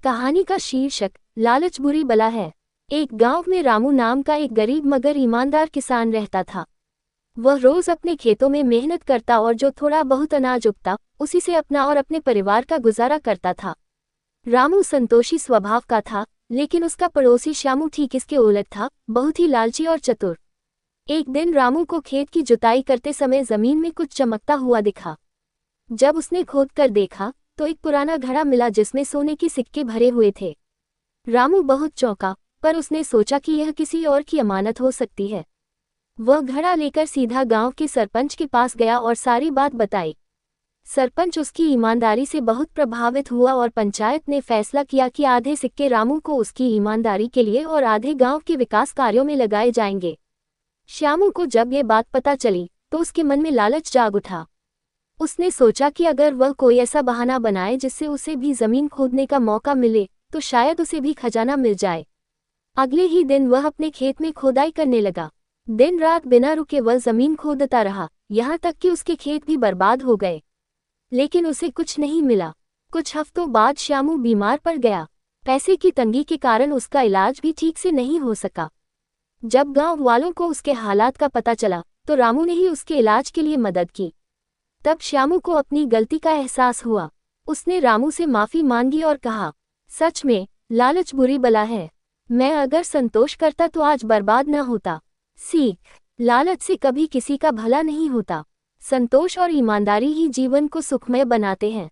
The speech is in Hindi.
कहानी का शीर्षक लालच बुरी बला है। एक गांव में रामू नाम का एक गरीब मगर ईमानदार किसान रहता था। वह रोज अपने खेतों में मेहनत करता और जो थोड़ा बहुत अनाज उगता उसी से अपना और अपने परिवार का गुजारा करता था। रामू संतोषी स्वभाव का था, लेकिन उसका पड़ोसी श्यामू ठीक इसके उलट था, बहुत ही लालची और चतुर। एक दिन रामू को खेत की जुताई करते समय जमीन में कुछ चमकता हुआ दिखा। जब उसने खोद कर देखा तो एक पुराना घड़ा मिला जिसमें सोने के सिक्के भरे हुए थे। रामू बहुत चौंका, पर उसने सोचा कि यह किसी और की अमानत हो सकती है। वह घड़ा लेकर सीधा गांव के सरपंच के पास गया और सारी बात बताई। सरपंच उसकी ईमानदारी से बहुत प्रभावित हुआ और पंचायत ने फैसला किया कि आधे सिक्के रामू को उसकी ईमानदारी के लिए और आधे गांव के विकास कार्यों में लगाए जाएंगे। श्यामू को जब ये बात पता चली तो उसके मन में लालच जाग उठा। उसने सोचा कि अगर वह कोई ऐसा बहाना बनाए जिससे उसे भी जमीन खोदने का मौका मिले तो शायद उसे भी खजाना मिल जाए। अगले ही दिन वह अपने खेत में खोदाई करने लगा। दिन रात बिना रुके वह जमीन खोदता रहा, यहाँ तक कि उसके खेत भी बर्बाद हो गए, लेकिन उसे कुछ नहीं मिला। कुछ हफ्तों बाद श्यामू बीमार पड़ गया। पैसे की तंगी के कारण उसका इलाज भी ठीक से नहीं हो सका। जब गांव वालों को उसके हालात का पता चला तो रामू ने ही उसके इलाज के लिए मदद की। तब श्यामू को अपनी गलती का एहसास हुआ। उसने रामू से माफी मांगी और कहा, सच में लालच बुरी बला है। मैं अगर संतोष करता तो आज बर्बाद न होता। सीख, लालच से कभी किसी का भला नहीं होता। संतोष और ईमानदारी ही जीवन को सुखमय बनाते हैं।